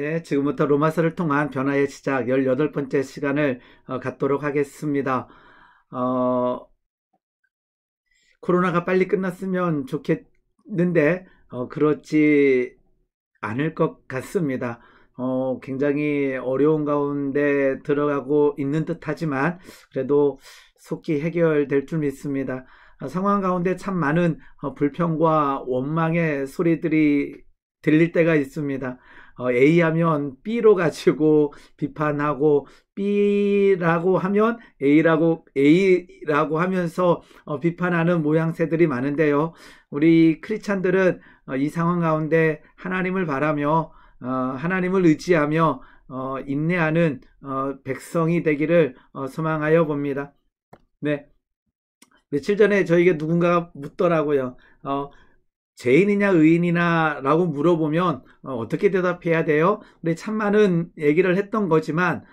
네, 지금부터 로마서를 통한 변화의 시작 18번째 시간을 갖도록 하겠습니다. 어, 코로나가 빨리 끝났으면 좋겠는데 그렇지 않을 것 같습니다. 굉장히 어려운 가운데 들어가고 있는 듯하지만 그래도 속히 해결될 줄 믿습니다. 상황 가운데 참 많은 불평과 원망의 소리들이 들릴 때가 있습니다. A 하면 B로 가지고 비판하고 B라고 하면 A라고 하면서 비판하는 모양새들이 많은데요. 우리 크리스찬들은 이 상황 가운데 하나님을 바라며 하나님을 의지하며 인내하는 백성이 되기를 소망하여 봅니다. 네. 며칠 전에 저에게 누군가가 묻더라고요. 죄인이냐 의인이냐 라고 물어보면 어떻게 대답해야 돼요? 우리 참 많은 얘기를 했던 거지만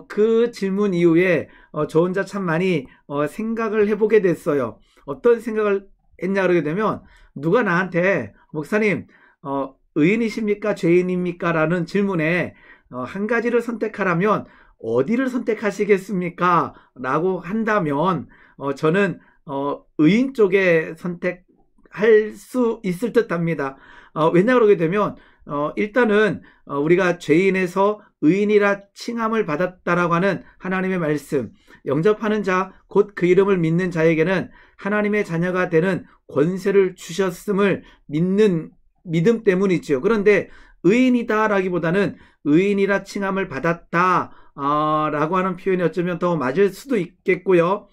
그 질문 이후에 저 혼자 참 많이 생각을 해보게 됐어요. 어떤 생각을 했냐 그러게 되면 누가 나한테 목사님 의인이십니까 죄인입니까? 라는 질문에 한 가지를 선택하라면 어디를 선택하시겠습니까? 라고 한다면 저는 의인 쪽에 선택할 수 있을 듯 합니다. 왜냐 그러게 되면 일단은 우리가 죄인에서 의인이라 칭함을 받았다라고 하는 하나님의 말씀, 영접하는 자, 곧 그 이름을 믿는 자에게는 하나님의 자녀가 되는 권세를 주셨음을 믿는 믿음 때문이죠. 그런데 의인이다라기보다는 의인이라 칭함을 받았다 라고 하는 표현이 어쩌면 더 맞을 수도 있겠고요.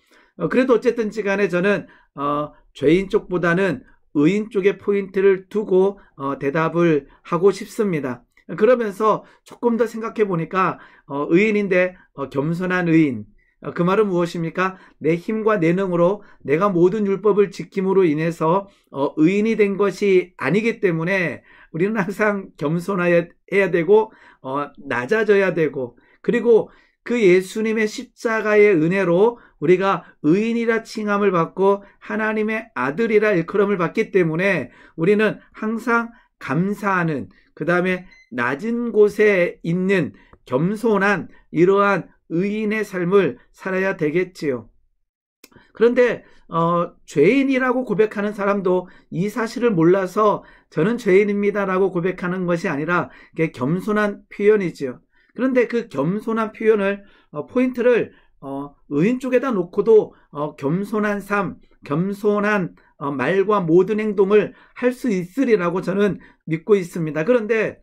그래도 어쨌든 간에 저는 죄인 쪽보다는 의인 쪽에 포인트를 두고 대답을 하고 싶습니다. 그러면서 조금 더 생각해 보니까 의인인데 겸손한 의인, 그 말은 무엇입니까? 내 힘과 내 능으로 내가 모든 율법을 지킴으로 인해서 의인이 된 것이 아니기 때문에 우리는 항상 겸손해야 되고 낮아져야 되고, 그리고 그 예수님의 십자가의 은혜로 우리가 의인이라 칭함을 받고 하나님의 아들이라 일컬음을 받기 때문에 우리는 항상 감사하는, 그 다음에 낮은 곳에 있는 겸손한 이러한 의인의 삶을 살아야 되겠지요. 그런데 죄인이라고 고백하는 사람도 이 사실을 몰라서 저는 죄인입니다라고 고백하는 것이 아니라 그게 겸손한 표현이지요. 그런데 그 겸손한 표현을 포인트를 의인 쪽에다 놓고도 겸손한 삶, 겸손한 말과 모든 행동을 할 수 있으리라고 저는 믿고 있습니다. 그런데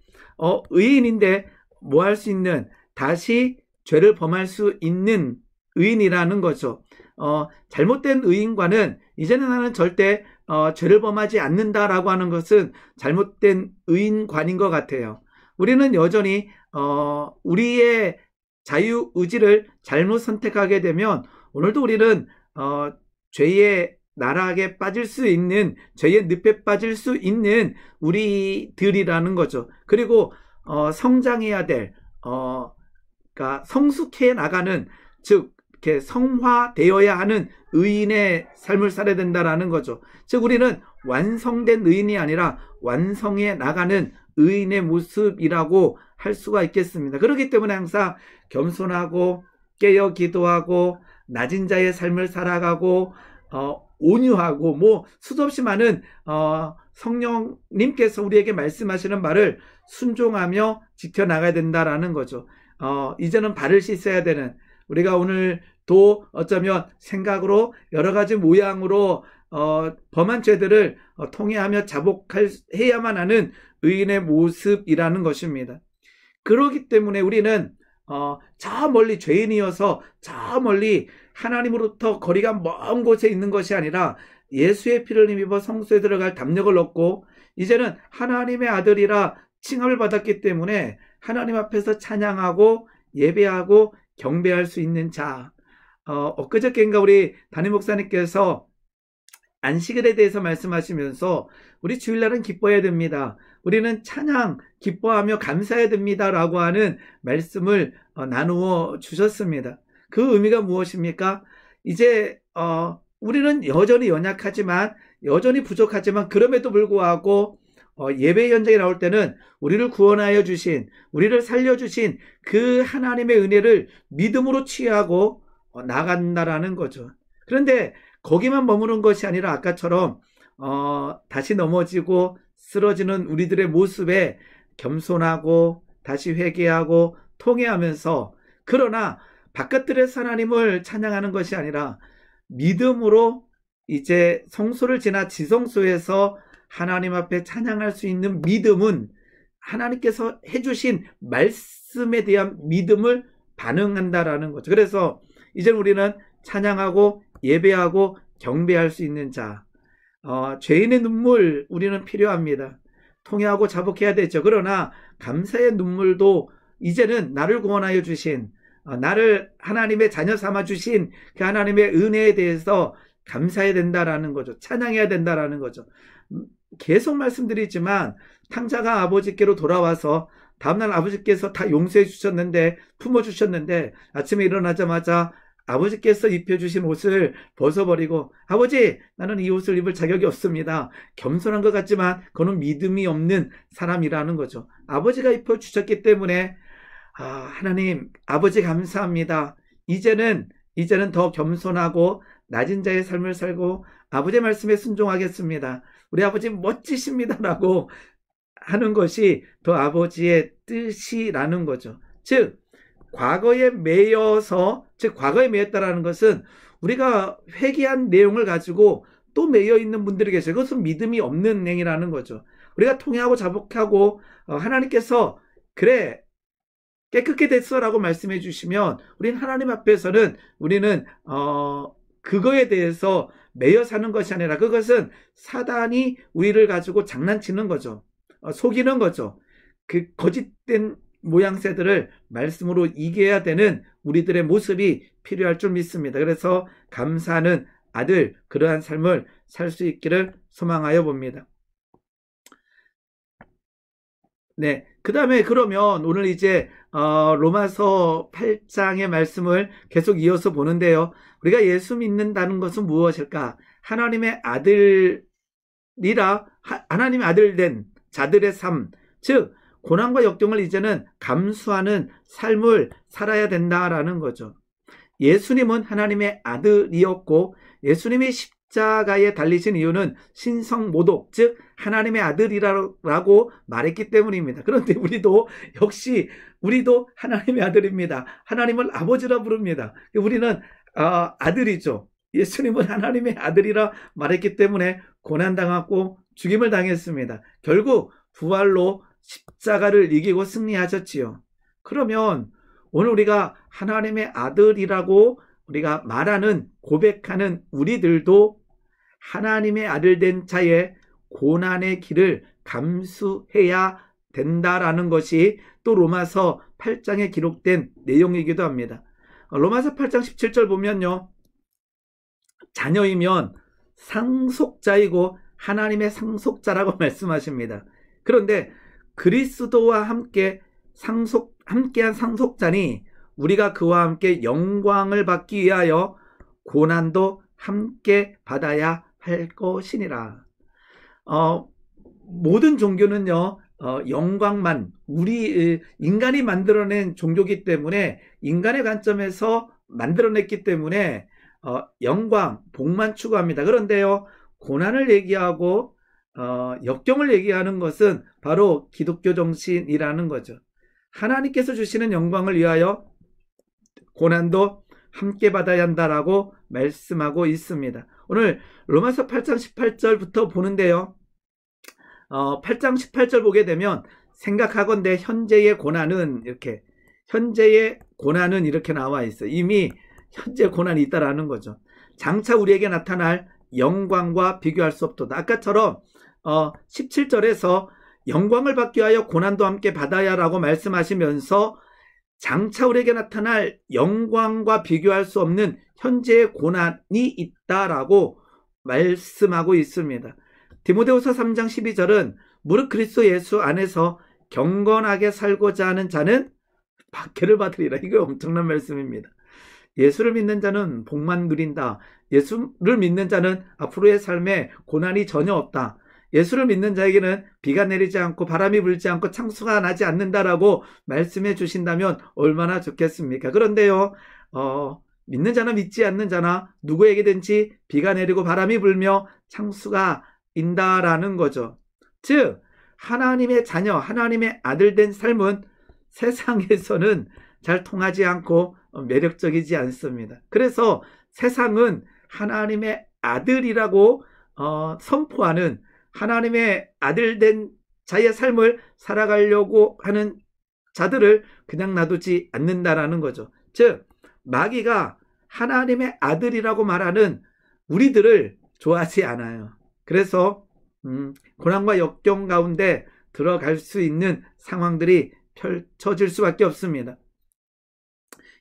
의인인데 뭐 할 수 있는, 다시 죄를 범할 수 있는 의인이라는 거죠. 잘못된 의인과는 이제는 나는 절대 죄를 범하지 않는다라고 하는 것은 잘못된 의인관인 것 같아요. 우리는 여전히 우리의 자유의지를 잘못 선택하게 되면 오늘도 우리는 죄의 나락에 빠질 수 있는, 죄의 늪에 빠질 수 있는 우리들이라는 거죠. 그리고 성장해야 될, 그러니까 성숙해 나가는, 즉 이렇게 성화되어야 하는 의인의 삶을 살아야 된다라는 거죠. 즉 우리는 완성된 의인이 아니라 완성해 나가는 의인의 모습이라고 할 수가 있겠습니다. 그렇기 때문에 항상 겸손하고 깨어 기도하고 낮은 자의 삶을 살아가고 온유하고 뭐 수도 없이 많은 성령님께서 우리에게 말씀하시는 말을 순종하며 지켜나가야 된다라는 거죠. 이제는 발을 씻어야 되는, 우리가 오늘도 어쩌면 생각으로 여러 가지 모양으로 범한 죄들을 통회하며 자복해야만 하는 의인의 모습이라는 것입니다. 그렇기 때문에 우리는 저 멀리 죄인이어서 저 멀리 하나님으로부터 거리가 먼 곳에 있는 것이 아니라 예수의 피를 힘입어 성소에 들어갈 담력을 얻고 이제는 하나님의 아들이라 칭함을 받았기 때문에 하나님 앞에서 찬양하고 예배하고 경배할 수 있는 자. 엊그저께인가 우리 담임 목사님께서 안식일에 대해서 말씀하시면서 우리 주일날은 기뻐해야 됩니다. 우리는 찬양, 기뻐하며 감사해야 됩니다. 라고 하는 말씀을 나누어 주셨습니다. 그 의미가 무엇입니까? 이제 우리는 여전히 연약하지만, 여전히 부족하지만 그럼에도 불구하고 예배 현장에 나올 때는 우리를 구원하여 주신, 우리를 살려주신 그 하나님의 은혜를 믿음으로 취하고 나간다라는 거죠. 그런데 거기만 머무는 것이 아니라 아까처럼 다시 넘어지고 쓰러지는 우리들의 모습에 겸손하고 다시 회개하고 통회하면서, 그러나 바깥들에서 하나님을 찬양하는 것이 아니라 믿음으로 이제 성소를 지나 지성소에서 하나님 앞에 찬양할 수 있는 믿음은 하나님께서 해주신 말씀에 대한 믿음을 반응한다라는 거죠. 그래서 이제 우리는 찬양하고 예배하고 경배할 수 있는 자, 죄인의 눈물 우리는 필요합니다. 통회하고 자복해야 되죠. 그러나 감사의 눈물도 이제는 나를 구원하여 주신, 나를 하나님의 자녀 삼아 주신 그 하나님의 은혜에 대해서 감사해야 된다라는 거죠. 찬양해야 된다라는 거죠. 계속 말씀드리지만 탕자가 아버지께로 돌아와서 다음날 아버지께서 다 용서해 주셨는데, 품어 주셨는데, 아침에 일어나자마자 아버지께서 입혀주신 옷을 벗어버리고, 아버지, 나는 이 옷을 입을 자격이 없습니다. 겸손한 것 같지만 그는 믿음이 없는 사람이라는 거죠. 아버지가 입혀주셨기 때문에 하나님, 아버지 감사합니다. 이제는 더 겸손하고 낮은 자의 삶을 살고 아버지의 말씀에 순종하겠습니다. 우리 아버지 멋지십니다라고 하는 것이 더 아버지의 뜻이라는 거죠. 즉 과거에 매였다라는 것은 우리가 회개한 내용을 가지고 또 매여 있는 분들이 계세요. 그것은 믿음이 없는 행위라는 거죠. 우리가 통회하고 자복하고 하나님께서 그래 깨끗게 됐어라고 말씀해 주시면 우리는 하나님 앞에서는 우리는 그거에 대해서 매여 사는 것이 아니라 그것은 사단이 우리를 가지고 장난치는 거죠. 속이는 거죠. 그 거짓된 모양새들을 말씀으로 이겨야 되는 우리들의 모습이 필요할 줄 믿습니다. 그래서 감사하는 아들, 그러한 삶을 살 수 있기를 소망하여 봅니다. 네, 그 다음에 그러면 오늘 이제 로마서 8장의 말씀을 계속 이어서 보는데요. 우리가 예수 믿는다는 것은 무엇일까? 하나님의 아들이라, 하나님의 아들 된 자들의 삶, 즉 고난과 역경을 이제는 감수하는 삶을 살아야 된다라는 거죠. 예수님은 하나님의 아들이었고 예수님이 십자가에 달리신 이유는 신성모독, 즉 하나님의 아들이라고 말했기 때문입니다. 그런데 우리도 역시 우리도 하나님의 아들입니다. 하나님을 아버지라 부릅니다. 우리는 아들이죠. 예수님은 하나님의 아들이라 말했기 때문에 고난당하고 죽임을 당했습니다. 결국 부활로 십자가를 이기고 승리하셨지요. 그러면 오늘 우리가 하나님의 아들이라고 우리가 말하는, 고백하는 우리들도 하나님의 아들 된 자의 고난의 길을 감수해야 된다라는 것이 또 로마서 8장에 기록된 내용이기도 합니다. 로마서 8장 17절 보면요, 자녀이면 상속자이고 하나님의 상속자라고 말씀하십니다. 그런데 그리스도와 함께한 상속자니 우리가 그와 함께 영광을 받기 위하여 고난도 함께 받아야 할 것이니라. 모든 종교는요, 영광만, 우리 인간이 만들어낸 종교이기 때문에, 인간의 관점에서 만들어냈기 때문에 영광, 복만 추구합니다. 그런데요, 고난을 얘기하고 역경을 얘기하는 것은 바로 기독교 정신이라는 거죠. 하나님께서 주시는 영광을 위하여 고난도 함께 받아야 한다라고 말씀하고 있습니다. 오늘 로마서 8장 18절부터 보는데요. 8장 18절 보게 되면 생각하건대 현재의 고난은 이렇게 나와 있어요. 이미 현재 고난이 있다라는 거죠. 장차 우리에게 나타날 영광과 비교할 수 없도다. 아까처럼 17절에서 영광을 받기 위하여 고난도 함께 받아야 라고 말씀하시면서 장차 우리에게 나타날 영광과 비교할 수 없는 현재의 고난이 있다라고 말씀하고 있습니다. 디모데후서 3장 12절은 무릇 그리스도 예수 안에서 경건하게 살고자 하는 자는 박해를 받으리라. 이거 엄청난 말씀입니다. 예수를 믿는 자는 복만 누린다. 예수를 믿는 자는 앞으로의 삶에 고난이 전혀 없다. 예수를 믿는 자에게는 비가 내리지 않고 바람이 불지 않고 창수가 나지 않는다라고 말씀해 주신다면 얼마나 좋겠습니까? 그런데요, 믿는 자나 믿지 않는 자나 누구에게든지 비가 내리고 바람이 불며 창수가 인다라는 거죠. 즉 하나님의 자녀, 하나님의 아들 된 삶은 세상에서는 잘 통하지 않고 매력적이지 않습니다. 그래서 세상은 하나님의 아들이라고 선포하는, 하나님의 아들 된 자의 삶을 살아가려고 하는 자들을 그냥 놔두지 않는다라는 거죠. 즉 마귀가 하나님의 아들이라고 말하는 우리들을 좋아하지 않아요. 그래서 고난과 역경 가운데 들어갈 수 있는 상황들이 펼쳐질 수밖에 없습니다.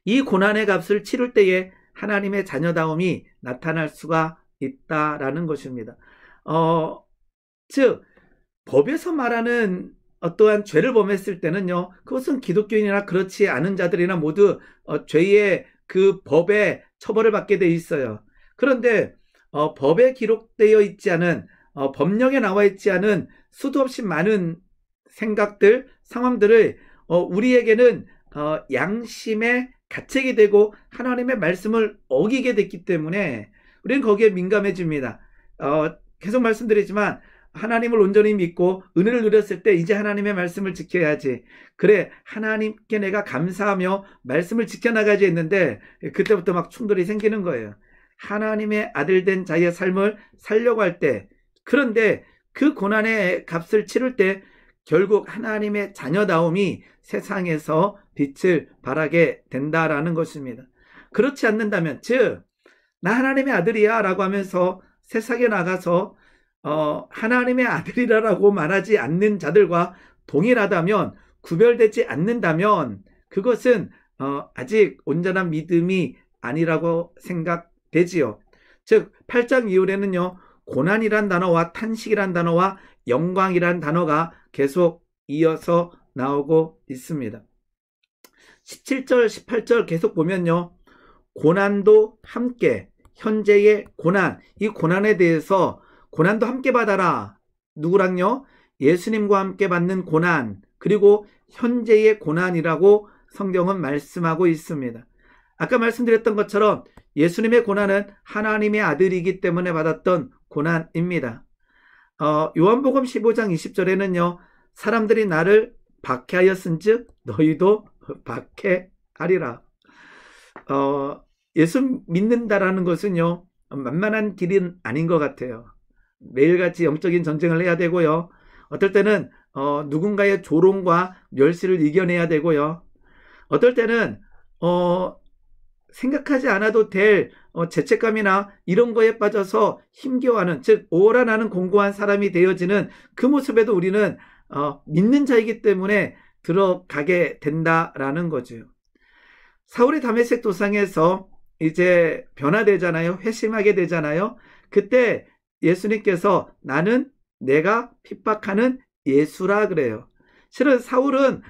이 고난의 값을 치를 때에 하나님의 자녀다움이 나타날 수가 있다라는 것입니다. 즉 법에서 말하는 어떠한 죄를 범했을 때는요, 그것은 기독교인이나 그렇지 않은 자들이나 모두 죄의 그 법에 처벌을 받게 돼 있어요. 그런데 법에 기록되어 있지 않은, 법령에 나와 있지 않은 수도 없이 많은 생각들, 상황들을 우리에게는 양심의 가책이 되고 하나님의 말씀을 어기게 됐기 때문에 우리는 거기에 민감해집니다. 계속 말씀드리지만 하나님을 온전히 믿고 은혜를 누렸을 때 이제 하나님의 말씀을 지켜야지. 그래, 하나님께 내가 감사하며 말씀을 지켜나가야지 했는데 그때부터 막 충돌이 생기는 거예요. 하나님의 아들 된 자의 삶을 살려고 할 때, 그런데 그 고난의 값을 치를 때 결국 하나님의 자녀다움이 세상에서 빛을 발하게 된다라는 것입니다. 그렇지 않는다면, 즉 나 하나님의 아들이야 라고 하면서 세상에 나가서 하나님의 아들이라고 말하지 않는 자들과 동일하다면, 구별되지 않는다면 그것은 아직 온전한 믿음이 아니라고 생각되지요. 즉 8장 이후에는요, 고난이란 단어와 탄식이란 단어와 영광이란 단어가 계속 이어서 나오고 있습니다. 17절 18절 계속 보면요, 고난도 함께, 현재의 고난, 이 고난에 대해서 고난도 함께 받아라. 누구랑요? 예수님과 함께 받는 고난, 그리고 현재의 고난이라고 성경은 말씀하고 있습니다. 아까 말씀드렸던 것처럼 예수님의 고난은 하나님의 아들이기 때문에 받았던 고난입니다. 요한복음 15장 20절에는요, 사람들이 나를 박해하였은즉 너희도 박해하리라. 예수 믿는다라는 것은요, 만만한 길은 아닌 것 같아요. 매일같이 영적인 전쟁을 해야 되고요. 어떨 때는 누군가의 조롱과 멸시를 이겨내야 되고요. 어떨 때는 생각하지 않아도 될 죄책감이나 이런 거에 빠져서 힘겨워하는, 즉 오라나는 공고한 사람이 되어지는 그 모습에도 우리는 믿는 자이기 때문에 들어가게 된다라는 거죠. 사울이 다메섹 도상에서 이제 변화되잖아요. 회심하게 되잖아요. 그때 예수님께서 나는 내가 핍박하는 예수라 그래요. 실은 사울은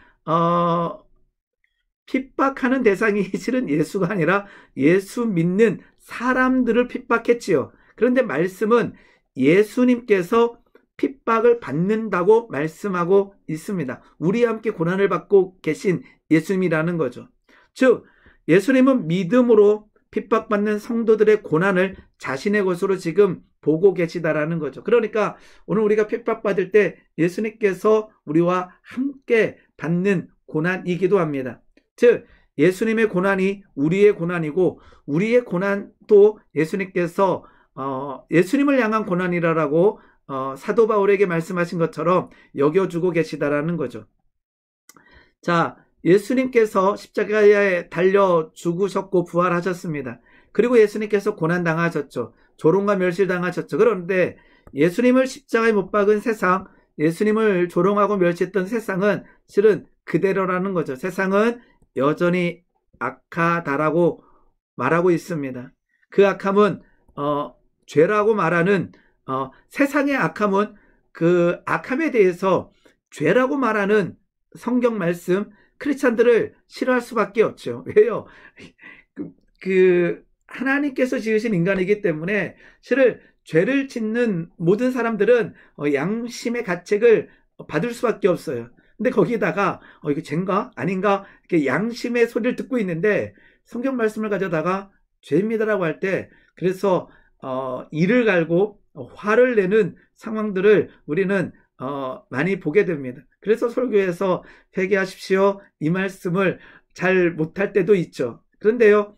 핍박하는 대상이 실은 예수가 아니라 예수 믿는 사람들을 핍박했지요. 그런데 말씀은 예수님께서 핍박을 받는다고 말씀하고 있습니다. 우리와 함께 고난을 받고 계신 예수님이라는 거죠. 즉 예수님은 믿음으로 핍박받는 성도들의 고난을 자신의 것으로 지금 보고 계시다라는 거죠. 그러니까 오늘 우리가 핍박받을 때 예수님께서 우리와 함께 받는 고난이기도 합니다. 즉 예수님의 고난이 우리의 고난이고 우리의 고난도 예수님께서 예수님을 향한 고난이라고 사도 바울에게 말씀하신 것처럼 여겨주고 계시다라는 거죠. 자, 예수님께서 십자가에 달려 죽으셨고 부활하셨습니다. 그리고 예수님께서 고난당하셨죠. 조롱과 멸시당하셨죠. 그런데 예수님을 십자가에 못 박은 세상, 예수님을 조롱하고 멸시했던 세상은 실은 그대로라는 거죠. 세상은 여전히 악하다라고 말하고 있습니다. 그 악함은 죄라고 말하는 세상의 악함은 그 악함에 대해서 죄라고 말하는 성경 말씀, 크리스찬들을 싫어할 수밖에 없죠. 왜요? 하나님께서 지으신 인간이기 때문에 실은 죄를 짓는 모든 사람들은 양심의 가책을 받을 수밖에 없어요. 근데 거기다가 이거 죄인가 아닌가 이렇게 양심의 소리를 듣고 있는데 성경 말씀을 가져다가 죄입니다라고 할 때 그래서 이를 갈고 화를 내는 상황들을 우리는 많이 보게 됩니다. 그래서 설교에서 회개하십시오 이 말씀을 잘 못할 때도 있죠. 그런데요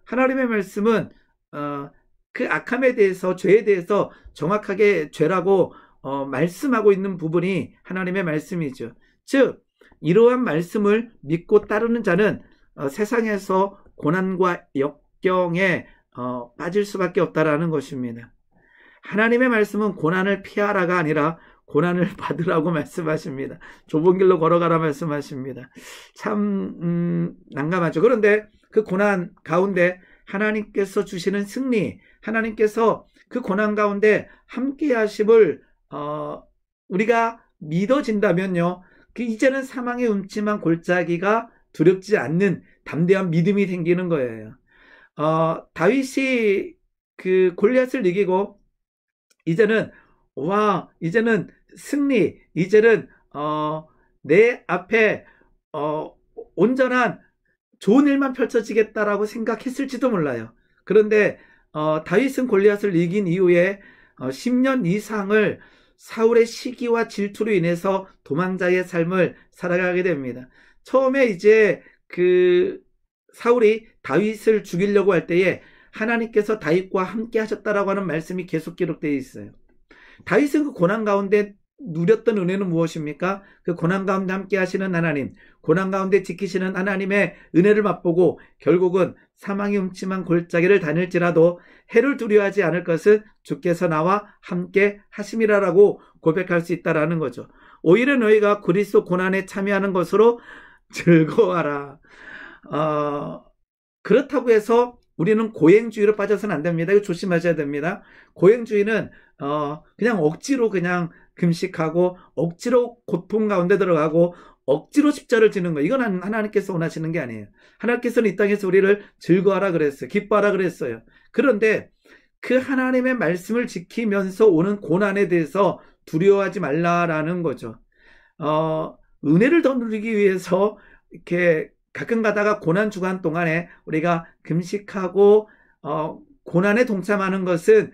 하나님의 말씀은 그 악함에 대해서 죄에 대해서 정확하게 죄라고 말씀하고 있는 부분이 하나님의 말씀이죠. 즉 이러한 말씀을 믿고 따르는 자는 세상에서 고난과 역경에 빠질 수밖에 없다라는 것입니다. 하나님의 말씀은 고난을 피하라가 아니라 고난을 받으라고 말씀하십니다. 좁은 길로 걸어가라 말씀하십니다. 참 난감하죠. 그런데 그 고난 가운데 하나님께서 주시는 승리, 하나님께서 그 고난 가운데 함께 하심을 우리가 믿어진다면요, 이제는 사망의 음침한 골짜기가 두렵지 않는 담대한 믿음이 생기는 거예요. 다윗이 그 골리앗을 이기고 이제는 승리, 이제는 내 앞에 온전한 좋은 일만 펼쳐지겠다라고 생각했을지도 몰라요. 그런데 다윗은 골리앗을 이긴 이후에 10년 이상을 사울의 시기와 질투로 인해서 도망자의 삶을 살아가게 됩니다. 처음에 이제 그 사울이 다윗을 죽이려고 할 때에 하나님께서 다윗과 함께 하셨다라고 하는 말씀이 계속 기록되어 있어요. 다윗은 그 고난 가운데 누렸던 은혜는 무엇입니까? 그 고난 가운데 함께 하시는 하나님, 고난 가운데 지키시는 하나님의 은혜를 맛보고 결국은 사망이 음침한 골짜기를 다닐지라도 해를 두려워하지 않을 것은 주께서 나와 함께 하심이라라고 고백할 수 있다라는 거죠. 오히려 너희가 그리스도 고난에 참여하는 것으로 즐거워하라. 그렇다고 해서 우리는 고행주의로 빠져서는 안 됩니다. 이거 조심하셔야 됩니다. 고행주의는 그냥 억지로 그냥 금식하고 억지로 고통 가운데 들어가고 억지로 십자를 지는 거, 이건 하나님께서 원하시는 게 아니에요. 하나님께서는 이 땅에서 우리를 즐거워하라 그랬어요. 기뻐하라 그랬어요. 그런데 그 하나님의 말씀을 지키면서 오는 고난에 대해서 두려워하지 말라라는 거죠. 은혜를 더 누리기 위해서 이렇게 가끔 가다가 고난 주간 동안에 우리가 금식하고 고난에 동참하는 것은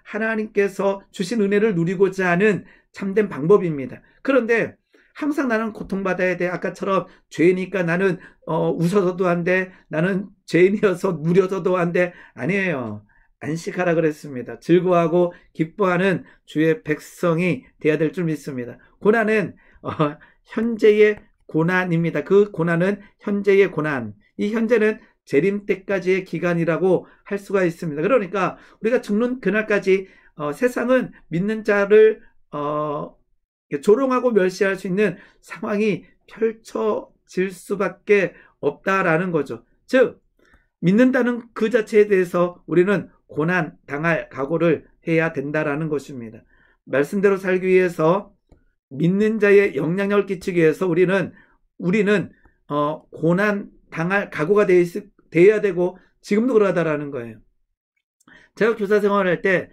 하나님께서 주신 은혜를 누리고자 하는 참된 방법입니다. 그런데 항상 나는 고통받아야 돼. 아까처럼 죄니까 나는 웃어서도 안 돼. 나는 죄인이어서 누려서도 안 돼. 아니에요. 안식하라 그랬습니다. 즐거워하고 기뻐하는 주의 백성이 되어야 될 줄 믿습니다. 고난은 현재의 고난입니다. 그 고난은 현재의 고난. 이 현재는 재림 때까지의 기간이라고 할 수가 있습니다. 그러니까 우리가 죽는 그날까지 세상은 믿는 자를 조롱하고 멸시할 수 있는 상황이 펼쳐질 수밖에 없다라는 거죠. 즉 믿는다는 그 자체에 대해서 우리는 고난 당할 각오를 해야 된다라는 것입니다. 말씀대로 살기 위해서 믿는 자의 영향력을 끼치기 위해서 우리는 고난 당할 각오가 되어야 되고 지금도 그러하다라는 거예요. 제가 교사 생활할 때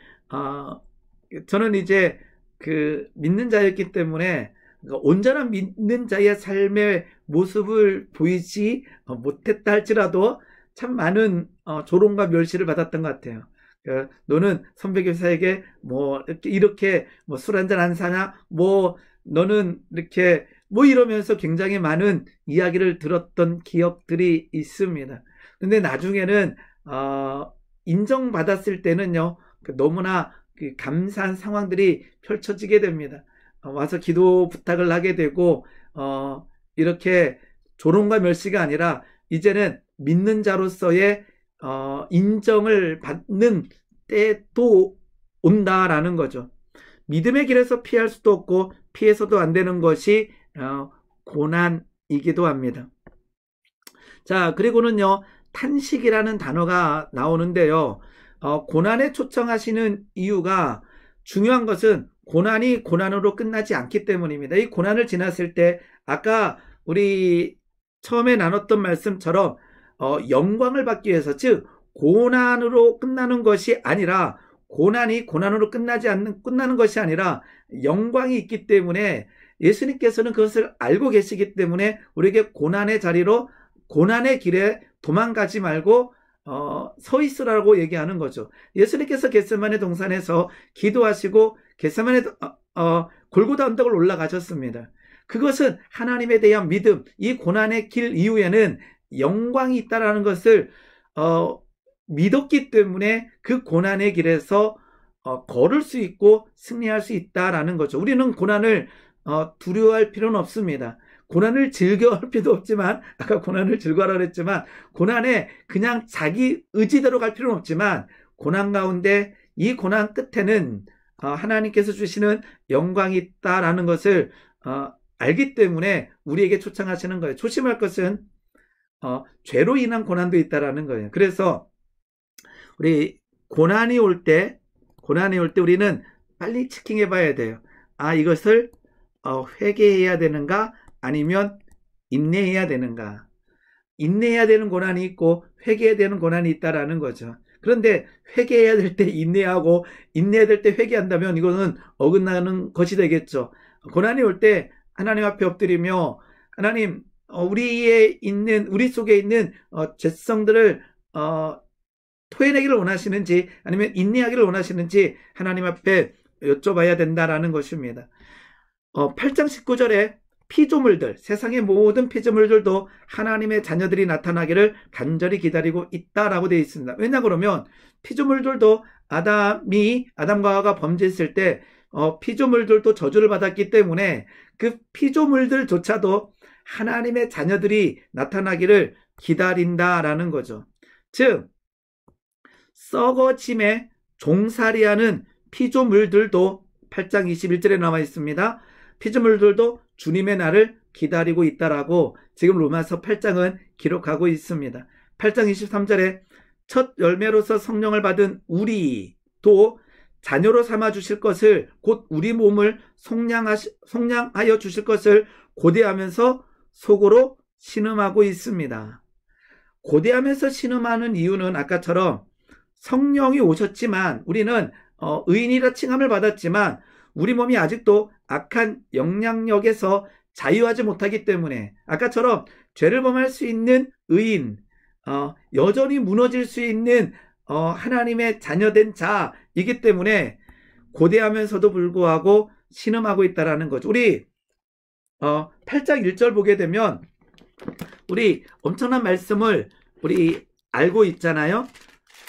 저는 이제 그 믿는 자였기 때문에 온전한 믿는 자의 삶의 모습을 보이지 못했다 할지라도 참 많은 조롱과 멸시를 받았던 것 같아요. 너는 선배 교사에게 이렇게 술 한잔 안 사냐? 너는 이렇게 이러면서 굉장히 많은 이야기를 들었던 기억들이 있습니다. 근데 나중에는 인정받았을 때는요, 너무나 감사한 상황들이 펼쳐지게 됩니다. 와서 기도 부탁을 하게 되고 이렇게 조롱과 멸시가 아니라 이제는 믿는 자로서의 인정을 받는 때도 온다라는 거죠. 믿음의 길에서 피할 수도 없고 피해서도 안 되는 것이 고난이기도 합니다. 자, 그리고는요, 탄식이라는 단어가 나오는데요. 고난에 초청하시는 이유가 중요한 것은 고난이 고난으로 끝나지 않기 때문입니다. 이 고난을 지났을 때 아까 우리 처음에 나눴던 말씀처럼 영광을 받기 위해서, 즉 고난으로 끝나는 것이 아니라 고난이 고난으로 끝나는 것이 아니라 영광이 있기 때문에 예수님께서는 그것을 알고 계시기 때문에 우리에게 고난의 자리로 고난의 길에 도망가지 말고 서 있으라고 얘기하는 거죠. 예수님께서 겟세마네 동산에서 기도하시고 겟세마네 골고다 언덕을 올라가셨습니다. 그것은 하나님에 대한 믿음, 이 고난의 길 이후에는 영광이 있다라는 것을 믿었기 때문에 그 고난의 길에서 걸을 수 있고 승리할 수 있다라는 거죠. 우리는 고난을 두려워할 필요는 없습니다. 고난을 즐겨할 필요도 없지만, 아까 고난을 즐거워하라 그랬지만, 고난에 그냥 자기 의지대로 갈 필요는 없지만, 고난 가운데 이 고난 끝에는 하나님께서 주시는 영광이 있다라는 것을 알기 때문에 우리에게 초청하시는 거예요. 조심할 것은 죄로 인한 고난도 있다라는 거예요. 그래서 우리 고난이 올 때 우리는 빨리 체킹해 봐야 돼요. 이것을 회개해야 되는가 아니면 인내해야 되는가. 인내해야 되는 고난이 있고 회개해야 되는 고난이 있다라는 거죠. 그런데 회개해야 될 때 인내하고 인내해야 될 때 회개한다면 이거는 어긋나는 것이 되겠죠. 고난이 올 때 하나님 앞에 엎드리며 하나님 우리 속에 있는 죄성들을 토해내기를 원하시는지 아니면 인내하기를 원하시는지 하나님 앞에 여쭤봐야 된다라는 것입니다. 8장 19절에 피조물들, 세상의 모든 피조물들도 하나님의 자녀들이 나타나기를 간절히 기다리고 있다라고 되어 있습니다. 왜냐 그러면 피조물들도 아담과 하와가 범죄했을 때 피조물들도 저주를 받았기 때문에 그 피조물들조차도 하나님의 자녀들이 나타나기를 기다린다라는 거죠. 즉 썩어짐에 종살이하는 피조물들도 8장 21절에 나와 있습니다. 피조물들도 주님의 날을 기다리고 있다라고 지금 로마서 8장은 기록하고 있습니다. 8장 23절에 첫 열매로서 성령을 받은 우리도 자녀로 삼아 주실 것을 곧 우리 몸을 속량하여 주실 것을 고대하면서 속으로 신음하고 있습니다. 고대하면서 신음하는 이유는 아까처럼 성령이 오셨지만 우리는 의인이라 칭함을 받았지만 우리 몸이 아직도 악한 영향력에서 자유하지 못하기 때문에 아까처럼 죄를 범할 수 있는 의인, 여전히 무너질 수 있는 하나님의 자녀된 자이기 때문에 고대하면서도 불구하고 신음하고 있다라는 거죠. 우리 8장 1절 보게 되면 우리 엄청난 말씀을 우리 알고 있잖아요.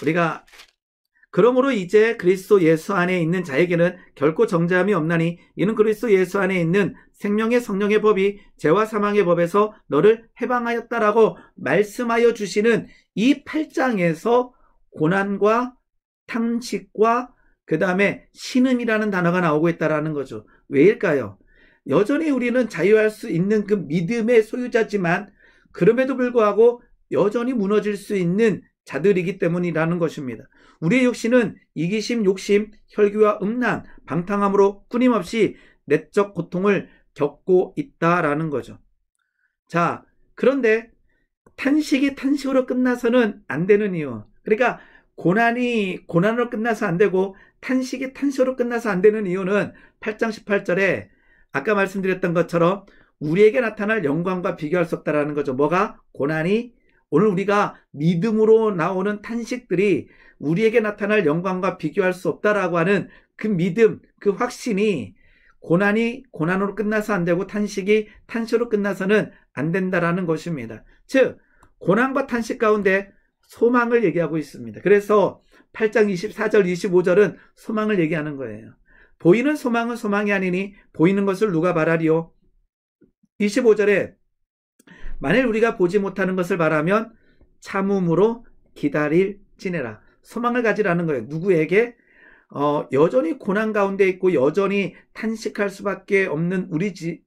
우리가 그러므로 이제 그리스도 예수 안에 있는 자에게는 결코 정죄함이 없나니 이는 그리스도 예수 안에 있는 생명의 성령의 법이 죄와 사망의 법에서 너를 해방하였다라고 말씀하여 주시는 이 8장에서 고난과 탄식과 그 다음에 신음이라는 단어가 나오고 있다라는 거죠. 왜일까요? 여전히 우리는 자유할 수 있는 그 믿음의 소유자지만 그럼에도 불구하고 여전히 무너질 수 있는 자들이기 때문이라는 것입니다. 우리의 육신은 이기심, 욕심, 혈기와 음란, 방탕함으로 끊임없이 내적 고통을 겪고 있다라는 거죠. 자, 그런데 탄식이 탄식으로 끝나서는 안 되는 이유. 그러니까 고난이 고난으로 끝나서 안 되고 탄식이 탄식으로 끝나서 안 되는 이유는 8장 18절에 아까 말씀드렸던 것처럼 우리에게 나타날 영광과 비교할 수 없다라는 거죠. 뭐가? 고난이 오늘 우리가 믿음으로 나오는 탄식들이 우리에게 나타날 영광과 비교할 수 없다라고 하는 그 믿음, 그 확신이 고난이 고난으로 끝나서 안 되고 탄식이 탄식으로 끝나서는 안 된다라는 것입니다. 즉 고난과 탄식 가운데 소망을 얘기하고 있습니다. 그래서 8장 24절 25절은 소망을 얘기하는 거예요. 보이는 소망은 소망이 아니니 보이는 것을 누가 바라리요. 25절에 만일 우리가 보지 못하는 것을 바라면 참음으로 기다릴지내라. 소망을 가지라는 거예요. 누구에게? 여전히 고난 가운데 있고 여전히 탄식할 수밖에 없는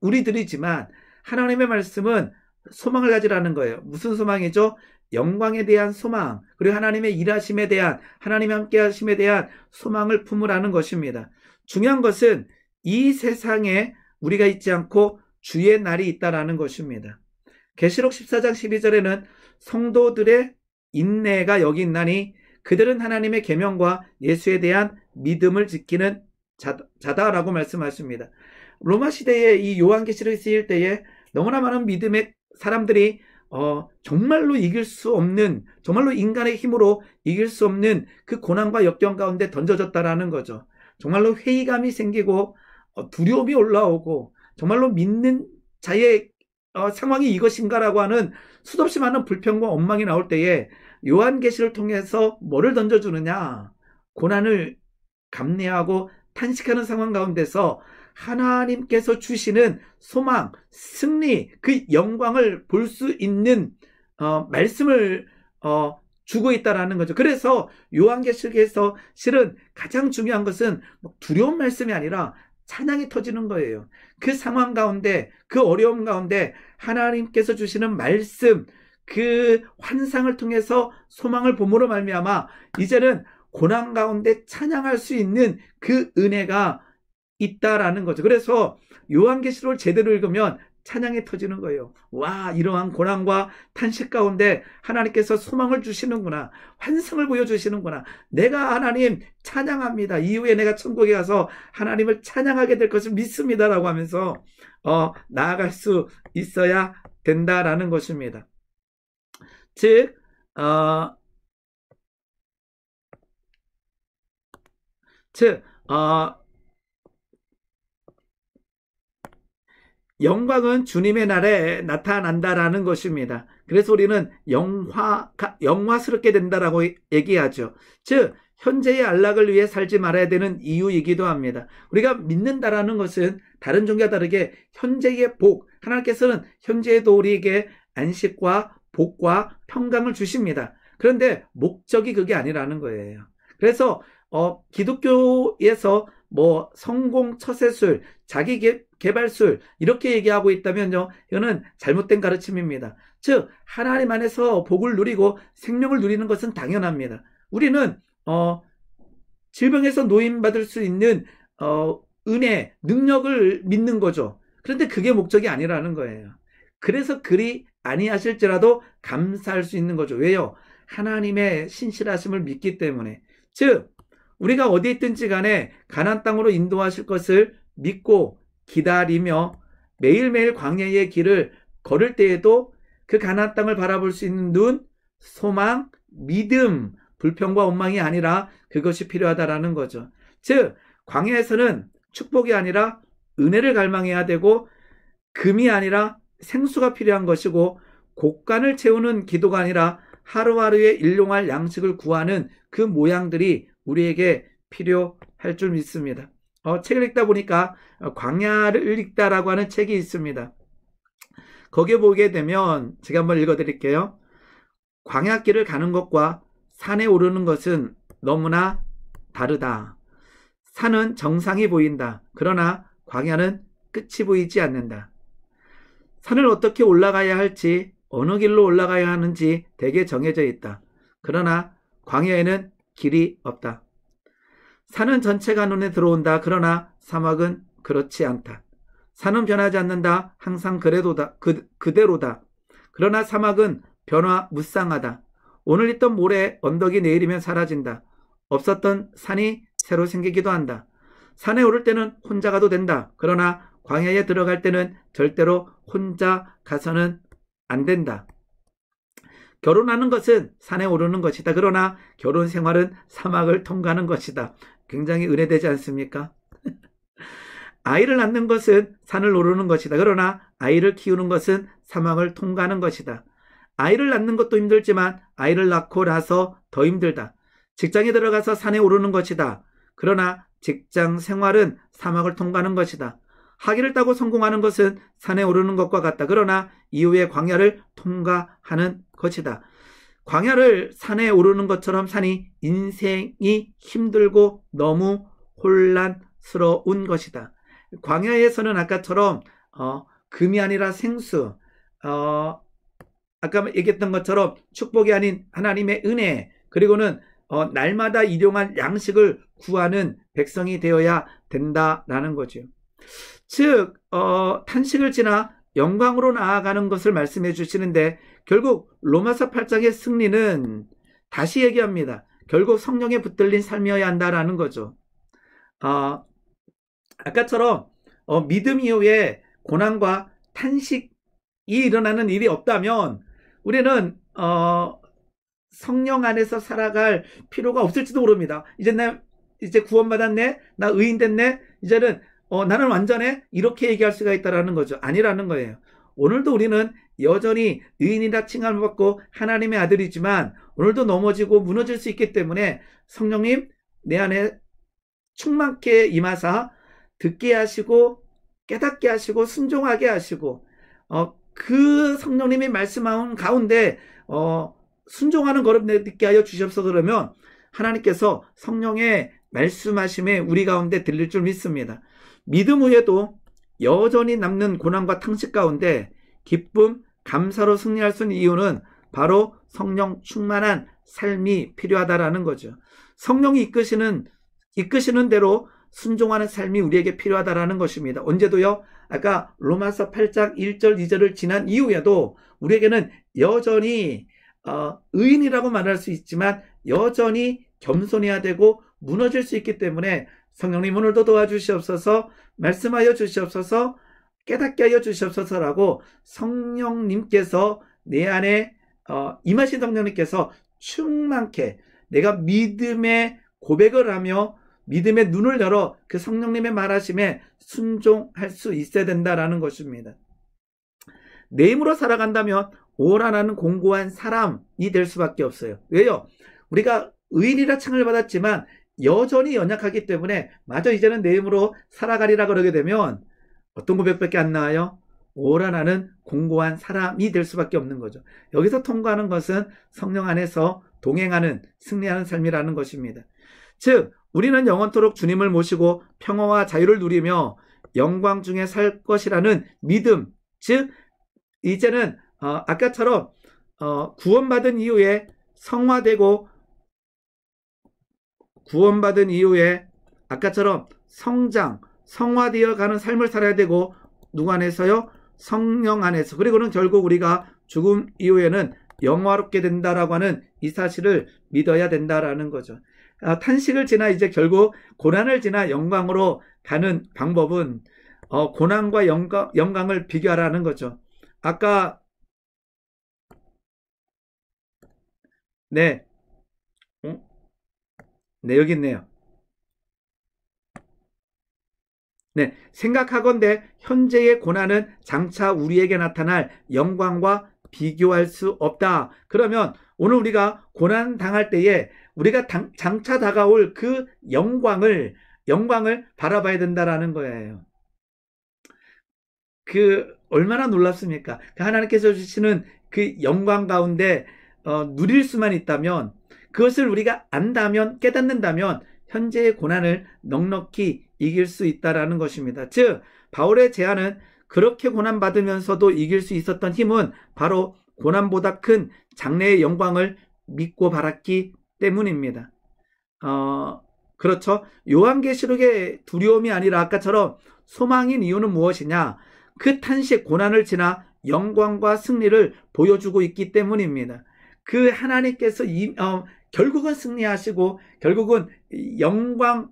우리들이지만 하나님의 말씀은 소망을 가지라는 거예요. 무슨 소망이죠? 영광에 대한 소망, 그리고 하나님의 일하심에 대한, 하나님의 함께 하심에 대한 소망을 품으라는 것입니다. 중요한 것은 이 세상에 우리가 있지 않고 주의 날이 있다라는 것입니다. 계시록 14장 12절에는 성도들의 인내가 여기 있나니 그들은 하나님의 계명과 예수에 대한 믿음을 지키는 자다라고 말씀하십니다. 로마 시대에 이 요한계시록이 쓰일 때에 너무나 많은 믿음의 사람들이 정말로 이길 수 없는, 정말로 인간의 힘으로 이길 수 없는 그 고난과 역경 가운데 던져졌다라는 거죠. 정말로 회의감이 생기고 두려움이 올라오고 정말로 믿는 자의 상황이 이것인가라고 하는 수없이 많은 불평과 원망이 나올 때에 요한계시를 통해서 뭐를 던져주느냐? 고난을 감내하고 탄식하는 상황 가운데서 하나님께서 주시는 소망, 승리, 그 영광을 볼 수 있는 말씀을 주고 있다라는 거죠. 그래서 요한계시록에서 실은 가장 중요한 것은 두려운 말씀이 아니라 찬양이 터지는 거예요. 그 상황 가운데, 그 어려움 가운데 하나님께서 주시는 말씀, 그 환상을 통해서 소망을 봄으로 말미암아 이제는 고난 가운데 찬양할 수 있는 그 은혜가 있다라는 거죠. 그래서 요한계시록을 제대로 읽으면 찬양이 터지는 거예요. 와, 이러한 고난과 탄식 가운데 하나님께서 소망을 주시는구나. 환상을 보여주시는구나. 내가 하나님 찬양합니다. 이후에 내가 천국에 가서 하나님을 찬양하게 될 것을 믿습니다라고 하면서 나아갈 수 있어야 된다라는 것입니다. 즉 영광은 주님의 날에 나타난다라는 것입니다. 그래서 우리는 영화스럽게 된다라고 얘기하죠. 즉 현재의 안락을 위해 살지 말아야 되는 이유이기도 합니다. 우리가 믿는다라는 것은 다른 종교와 다르게 현재의 복, 하나님께서는 현재에도 우리에게 안식과 복과 평강을 주십니다. 그런데 목적이 그게 아니라는 거예요. 그래서 기독교에서 성공, 처세술, 자기 개발술 이렇게 얘기하고 있다면요, 이거는 잘못된 가르침입니다. 즉 하나님 안에서 복을 누리고 생명을 누리는 것은 당연합니다. 우리는 질병에서 노임받을 수 있는 은혜, 능력을 믿는 거죠. 그런데 그게 목적이 아니라는 거예요. 그래서 그리 아니하실지라도 감사할 수 있는 거죠. 왜요? 하나님의 신실하심을 믿기 때문에. 즉 우리가 어디에 있든지 간에 가나안 땅으로 인도하실 것을 믿고 기다리며 매일매일 광야의 길을 걸을 때에도 그 가나안 땅을 바라볼 수 있는 눈, 소망, 믿음, 불평과 원망이 아니라 그것이 필요하다라는 거죠. 즉 광야에서는 축복이 아니라 은혜를 갈망해야 되고 금이 아니라 생수가 필요한 것이고 곡간을 채우는 기도가 아니라 하루하루에 일용할 양식을 구하는 그 모양들이 우리에게 필요할 줄 믿습니다. 책을 읽다 보니까 광야를 읽다라고 하는 책이 있습니다. 거기에 보게 되면 제가 한번 읽어드릴게요. 광야길을 가는 것과 산에 오르는 것은 너무나 다르다. 산은 정상이 보인다. 그러나 광야는 끝이 보이지 않는다. 산을 어떻게 올라가야 할지, 어느 길로 올라가야 하는지 대개 정해져 있다. 그러나 광야에는 길이 없다. 산은 전체가 눈에 들어온다. 그러나 사막은 그렇지 않다. 산은 변하지 않는다. 항상 그대로다. 그러나 사막은 변화무쌍하다. 오늘 있던 모래 언덕이 내일이면 사라진다. 없었던 산이 새로 생기기도 한다. 산에 오를 때는 혼자 가도 된다. 그러나 광야에 들어갈 때는 절대로 혼자 가서는 안 된다. 결혼하는 것은 산에 오르는 것이다. 그러나 결혼 생활은 사막을 통과하는 것이다. 굉장히 은혜되지 않습니까? 아이를 낳는 것은 산을 오르는 것이다. 그러나 아이를 키우는 것은 사막을 통과하는 것이다. 아이를 낳는 것도 힘들지만 아이를 낳고 나서 더 힘들다. 직장에 들어가서 산에 오르는 것이다. 그러나 직장 생활은 사막을 통과하는 것이다. 학위를 따고 성공하는 것은 산에 오르는 것과 같다. 그러나 이후에 광야를 통과하는 것이다. 광야를 산에 오르는 것처럼 산이 인생이 힘들고 너무 혼란스러운 것이다. 광야에서는 아까처럼 금이 아니라 생수, 아까 얘기했던 것처럼 축복이 아닌 하나님의 은혜, 그리고는 날마다 일용할 양식을 구하는 백성이 되어야 된다라는 거죠. 즉 탄식을 지나 영광으로 나아가는 것을 말씀해 주시는데 결국 로마서 8장의 승리는 다시 얘기합니다. 결국 성령에 붙들린 삶이어야 한다라는 거죠. 아까처럼 믿음 이후에 고난과 탄식이 일어나는 일이 없다면 우리는 성령 안에서 살아갈 필요가 없을지도 모릅니다. 이제 구원받았네, 나 의인 됐네, 이제는 나는 완전해, 이렇게 얘기할 수가 있다라는 거죠. 아니라는 거예요. 오늘도 우리는 여전히 의인이라 칭함을 받고 하나님의 아들이지만 오늘도 넘어지고 무너질 수 있기 때문에 성령님 내 안에 충만케 임하사 듣게 하시고 깨닫게 하시고 순종하게 하시고 그 성령님이 말씀하는 가운데 순종하는 걸음 내딛게 하여 주시옵소서. 그러면 하나님께서 성령의 말씀하심에 우리 가운데 들릴 줄 믿습니다. 믿음 후에도 여전히 남는 고난과 탄식 가운데 기쁨, 감사로 승리할 수 있는 이유는 바로 성령 충만한 삶이 필요하다라는 거죠. 성령이 이끄시는 대로 순종하는 삶이 우리에게 필요하다라는 것입니다. 언제도요. 아까 로마서 8장 1절 2절을 지난 이후에도 우리에게는 여전히 의인이라고 말할 수 있지만 여전히 겸손해야 되고 무너질 수 있기 때문에 성령님 오늘도 도와주시옵소서, 말씀하여 주시옵소서, 깨닫게 하여 주시옵소서라고 성령님께서 내 안에 임하신 성령님께서 충만케 내가 믿음의 고백을 하며 믿음의 눈을 열어 그 성령님의 말하심에 순종할 수 있어야 된다라는 것입니다. 내 힘으로 살아간다면 오라나는 공고한 사람이 될 수밖에 없어요. 왜요? 우리가 의인이라 칭을 받았지만 여전히 연약하기 때문에 마저 이제는 내 힘으로 살아가리라 그러게 되면 어떤 고백밖에 안 나와요? 오라나는 공고한 사람이 될 수밖에 없는 거죠. 여기서 통과하는 것은 성령 안에서 동행하는 승리하는 삶이라는 것입니다. 즉 우리는 영원토록 주님을 모시고 평화와 자유를 누리며 영광 중에 살 것이라는 믿음, 즉 이제는 아까처럼 구원받은 이후에 성화되고 구원받은 이후에 아까처럼 성장, 성화되어 가는 삶을 살아야 되고 누구 안에서요? 성령 안에서. 그리고는 결국 우리가 죽음 이후에는 영화롭게 된다라고 하는 이 사실을 믿어야 된다라는 거죠. 탄식을 지나 이제 결국 고난을 지나 영광으로 가는 방법은 고난과 영광을 비교하라는 거죠. 아까 네 여기 있네요. 네, 생각하건대 현재의 고난은 장차 우리에게 나타날 영광과 비교할 수 없다. 그러면 오늘 우리가 고난 당할 때에 우리가 장차 다가올 그 영광을 바라봐야 된다라는 거예요. 얼마나 놀랍습니까? 하나님께서 주시는 그 영광 가운데 누릴 수만 있다면, 그것을 우리가 안다면, 깨닫는다면 현재의 고난을 넉넉히 이길 수 있다라는 것입니다. 즉 바울의 제안은 그렇게 고난받으면서도 이길 수 있었던 힘은 바로 고난보다 큰 장래의 영광을 믿고 바랐기 때문입니다. 그렇죠. 요한계시록의 두려움이 아니라 아까처럼 소망인 이유는 무엇이냐? 그 탄식 고난을 지나 영광과 승리를 보여주고 있기 때문입니다. 그 하나님께서 결국은 승리하시고 결국은 영광을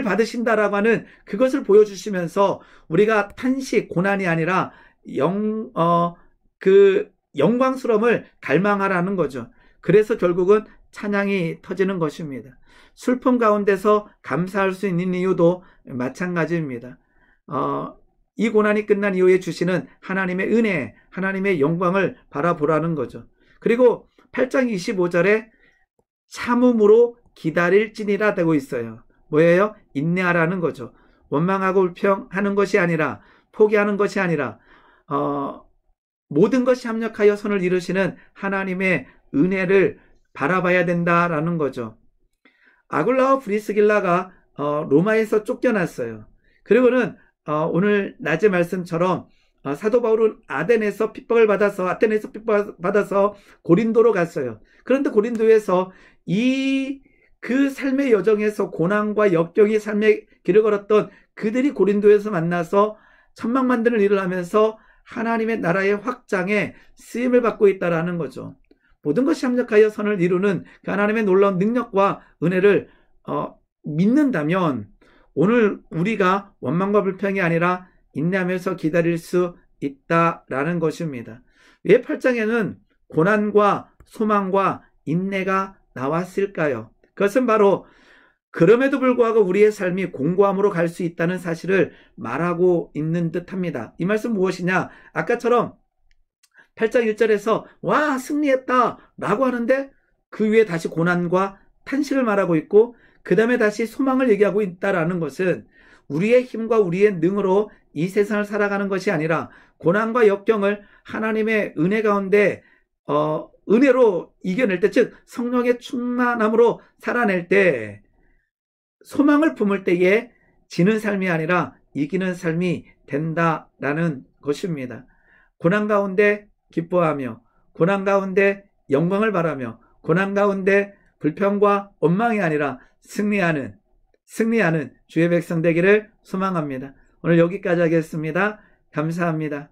받으신다라고 하는 그것을 보여주시면서 우리가 탄식 고난이 아니라 영광스러움을 갈망하라는 거죠. 그래서 결국은 찬양이 터지는 것입니다. 슬픔 가운데서 감사할 수 있는 이유도 마찬가지입니다. 이 고난이 끝난 이후에 주시는 하나님의 은혜, 하나님의 영광을 바라보라는 거죠. 그리고 8장 25절에 참음으로 기다릴지니라 되고 있어요. 뭐예요? 인내하라는 거죠. 원망하고 불평하는 것이 아니라, 포기하는 것이 아니라 모든 것이 합력하여 선을 이루시는 하나님의 은혜를 바라봐야 된다라는 거죠. 아굴라와 프리스길라가 로마에서 쫓겨났어요. 그리고는 오늘 낮의 말씀처럼 사도 바울은 아테네에서 핍박을 받아서 고린도로 갔어요. 그런데 고린도에서 그 삶의 여정에서 고난과 역경이 삶의 길을 걸었던 그들이 고린도에서 만나서 천막만드는 일을 하면서 하나님의 나라의 확장에 쓰임을 받고 있다라는 거죠. 모든 것이 합력하여 선을 이루는 그 하나님의 놀라운 능력과 은혜를 믿는다면 오늘 우리가 원망과 불평이 아니라 인내하면서 기다릴 수 있다라는 것입니다. 왜 8장에는 고난과 소망과 인내가 나왔을까요? 그것은 바로 그럼에도 불구하고 우리의 삶이 공고함으로 갈 수 있다는 사실을 말하고 있는 듯합니다. 이 말씀 무엇이냐? 아까처럼 8장 1절에서 와 승리했다 라고 하는데 그 위에 다시 고난과 탄식을 말하고 있고 그 다음에 다시 소망을 얘기하고 있다라는 것은 우리의 힘과 우리의 능으로 이 세상을 살아가는 것이 아니라 고난과 역경을 하나님의 은혜 가운데 은혜로 이겨낼 때, 즉 성령의 충만함으로 살아낼 때, 소망을 품을 때에 지는 삶이 아니라 이기는 삶이 된다라는 것입니다. 고난 가운데 기뻐하며, 고난 가운데 영광을 바라며, 고난 가운데 불평과 원망이 아니라 승리하는 주의 백성 되기를 소망합니다. 오늘 여기까지 하겠습니다. 감사합니다.